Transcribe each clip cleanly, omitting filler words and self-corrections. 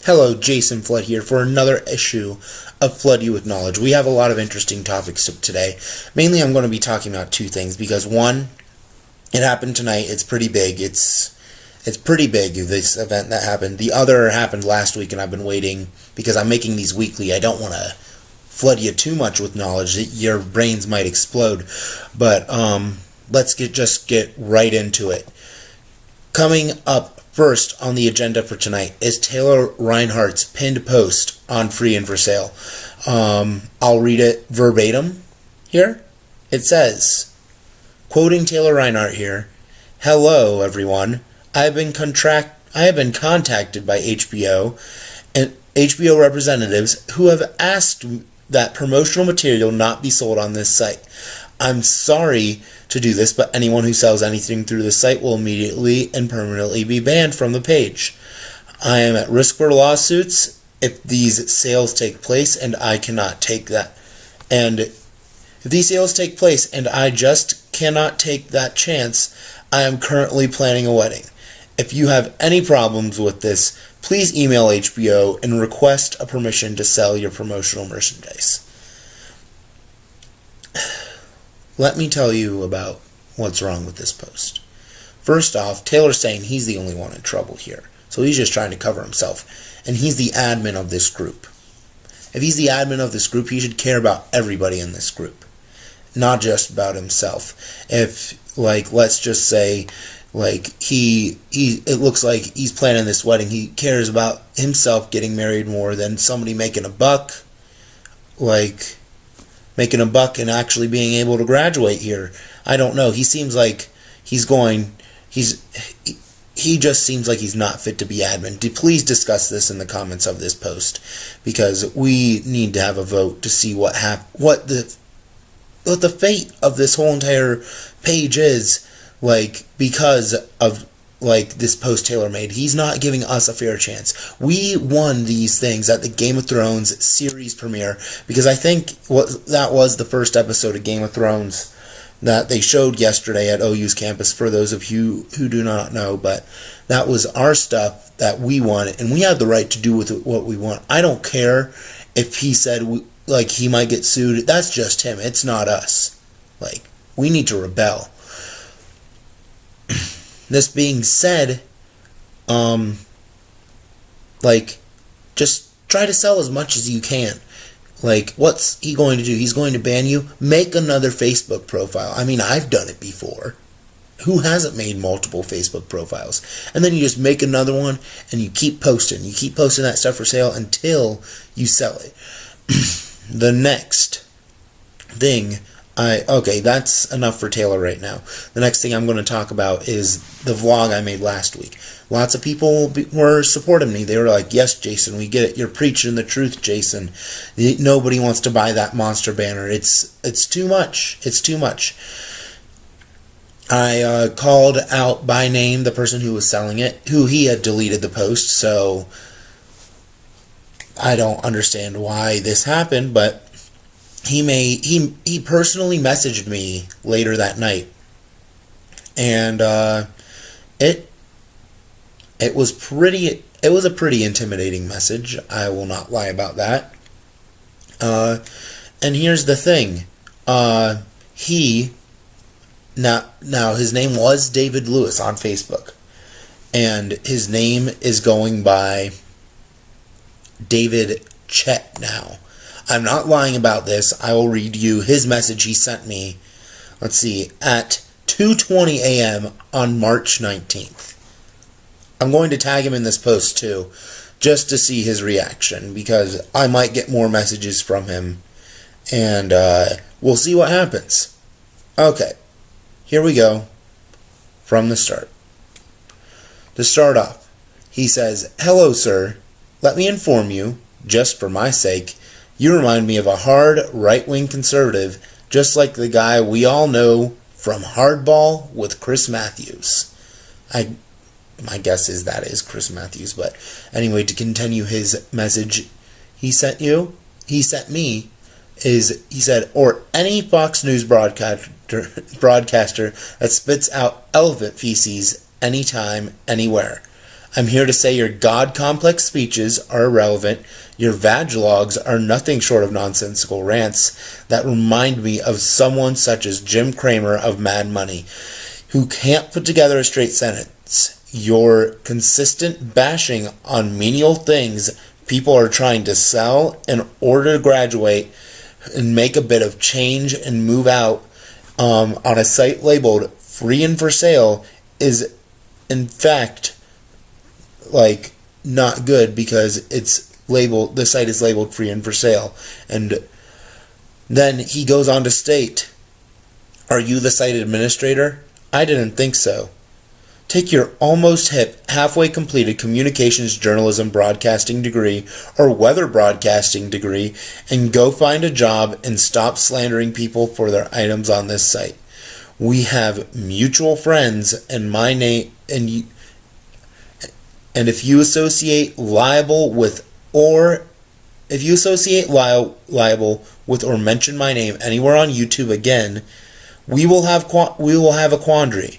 Hello, Jason Flood here for another issue of Flood You with Knowledge. We have a lot of interesting topics today. Mainly I'm going to be talking about two things because one, it happened tonight. It's pretty big. It's pretty big, this event that happened. The other happened last week and I've been waiting because I'm making these weekly. I don't want to flood you too much with knowledge that your brains might explode. But let's just get right into it. Coming up first on the agenda for tonight is Taylor Reinhardt's pinned post on Free and For Sale. I'll read it verbatim here. It says, quoting Taylor Reinhardt here, "Hello, everyone. I have been contacted by HBO and HBO representatives who have asked that promotional material not be sold on this site. I'm sorry to do this, but anyone who sells anything through the site will immediately and permanently be banned from the page. I am at risk for lawsuits if these sales take place, and I cannot take that. And if these sales take place and I just cannot take that chance, I am currently planning a wedding. If you have any problems with this, please email HBO and request a permission to sell your promotional merchandise." Let me tell you about what's wrong with this post. First off, Taylor's saying he's the only one in trouble here. So he's just trying to cover himself. And he's the admin of this group. If he's the admin of this group, he should care about everybody in this group, not just about himself. If, let's just say, it looks like he's planning this wedding, he cares about himself getting married more than somebody making a buck, and actually being able to graduate here. I don't know. He seems like he just seems like he's not fit to be admin. Please discuss this in the comments of this post, because we need to have a vote to see what the fate of this whole entire page is, because of this post Taylor made. He's not giving us a fair chance. We won these things at the Game of Thrones series premiere, because I think that was the first episode of Game of Thrones that they showed yesterday at OU's campus, for those of you who do not know. But that was our stuff that we won, and we have the right to do with it what we want. I don't care if he said he might get sued. That's just him. It's not us. We need to rebel. This being said, just try to sell as much as you can. What's he going to do? He's going to ban you? Make another Facebook profile. I mean, I've done it before. Who hasn't made multiple Facebook profiles? And then you just make another one, and you keep posting. You keep posting that stuff for sale until you sell it. The next thing... Okay, that's enough for Taylor right now. The next thing I'm going to talk about is the vlog I made last week. Lots of people were supporting me. They were like, "Yes, Jason, we get it. You're preaching the truth, Jason. Nobody wants to buy that monster banner. It's too much. It's too much." I called out by name the person who was selling it, who he had deleted the post, so I don't understand why this happened, but he personally messaged me later that night, and it was a pretty intimidating message. I will not lie about that. And here's the thing, now his name was David Lewis on Facebook, and his name is going by David Chet now. I'm not lying about this. I will read you his message he sent me, let's see, at 2:20 a.m. on March 19th. I'm going to tag him in this post too, just to see his reaction, because I might get more messages from him, and we'll see what happens. Okay, here we go, from the start. To start off, he says, "Hello, sir. Let me inform you, just for my sake, you remind me of a hard right-wing conservative, just like the guy we all know from Hardball with Chris Matthews." My guess is that is Chris Matthews, but anyway, to continue his message he sent me, he said, "Or any Fox News broadcaster that spits out elephant feces anytime, anywhere. I'm here to say your God complex speeches are irrelevant. Your vaglogs are nothing short of nonsensical rants that remind me of someone such as Jim Cramer of Mad Money, who can't put together a straight sentence. Your consistent bashing on menial things people are trying to sell in order to graduate and make a bit of change and move out on a site labeled free and for sale is in fact not good, because the site is labeled free and for sale. And then he goes on to state, are you the site administrator? I didn't think so. Take your almost hip, halfway completed communications journalism broadcasting degree or weather broadcasting degree and go find a job and stop slandering people for their items on this site. We have mutual friends, and my name and if you associate liable with or mention my name anywhere on YouTube again, we will have a quandary.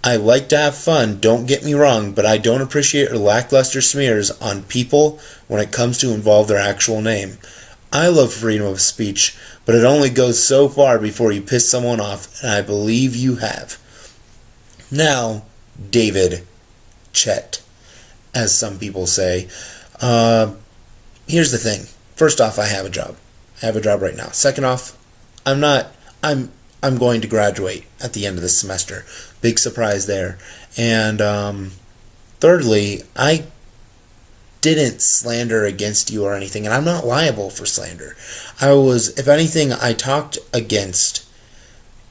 I like to have fun, don't get me wrong, but I don't appreciate your lackluster smears on people when it comes to involve their actual name. I love freedom of speech, but it only goes so far before you piss someone off, and I believe you have. Now, David Chet, as some people say. Here's the thing. First off, I have a job. I have a job right now. Second off, I'm going to graduate at the end of this semester. Big surprise there. And thirdly, I didn't slander against you or anything, and I'm not liable for slander. If anything, I talked against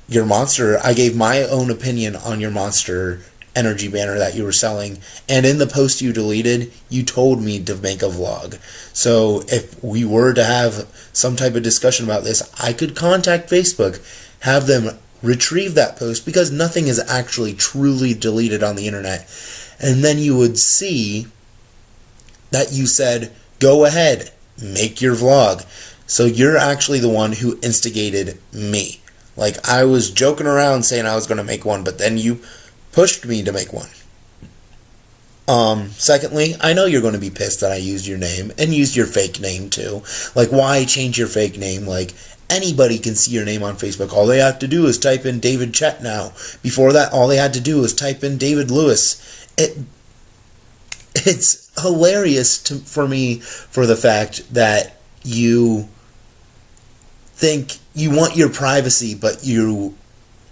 your Monster. I gave my own opinion on your Monster Energy banner that you were selling, and in the post you deleted, you told me to make a vlog. So if we were to have some type of discussion about this, I could contact Facebook, have them retrieve that post, because nothing is actually truly deleted on the internet, and then you would see that you said, go ahead, make your vlog. So you're actually the one who instigated me. I was joking around saying I was going to make one, but then you pushed me to make one. Secondly, I know you're going to be pissed that I used your name and used your fake name too. Why change your fake name? Anybody can see your name on Facebook. All they have to do is type in David Chet now. Before that, all they had to do was type in David Lewis. It's hilarious for me for the fact that you think you want your privacy, but you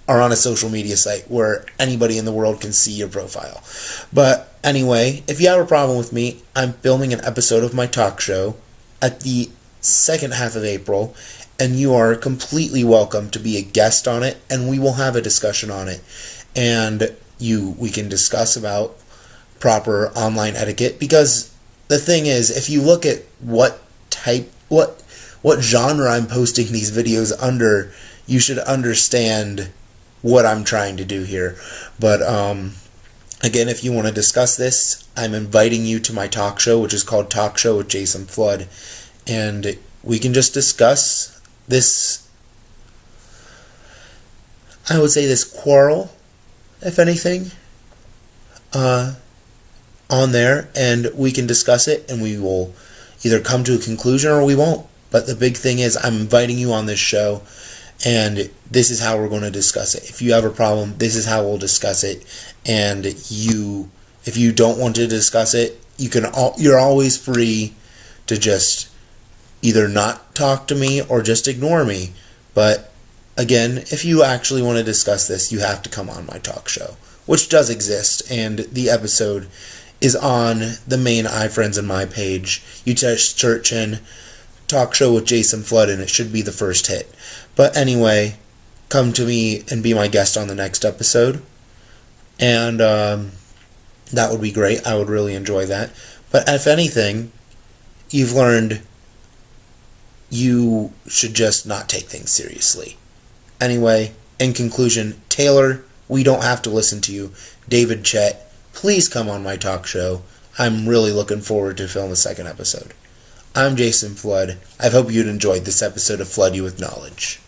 are on a social media site where anybody in the world can see your profile. But anyway, if you have a problem with me, I'm filming an episode of my talk show at the second half of April, and you are completely welcome to be a guest on it, and we will have a discussion on it. And we can discuss about proper online etiquette, because the thing is, if you look at what genre I'm posting these videos under, you should understand what I'm trying to do here. But again, if you want to discuss this, I'm inviting you to my talk show, which is called Talk Show with Jason Flood, and we can just discuss this, I would say, this quarrel, if anything, on there, and we can discuss it, and we will either come to a conclusion or we won't. But the big thing is, I'm inviting you on this show, and this is how we're going to discuss it. If you have a problem, this is how we'll discuss it. And if you don't want to discuss it, you're always free to just either not talk to me or just ignore me. But again, if you actually want to discuss this, you have to come on my talk show, which does exist, and the episode is on the main iFriends and My page. You just search in Talk Show with Jason Flood, and it should be the first hit. But anyway, come to me and be my guest on the next episode, and that would be great. I would really enjoy that. But if anything, you've learned you should just not take things seriously. Anyway, in conclusion, Taylor, we don't have to listen to you. David Chet, please come on my talk show. I'm really looking forward to film the second episode. I'm Jason Flood. I hope you'd enjoyed this episode of Flood You with Knowledge.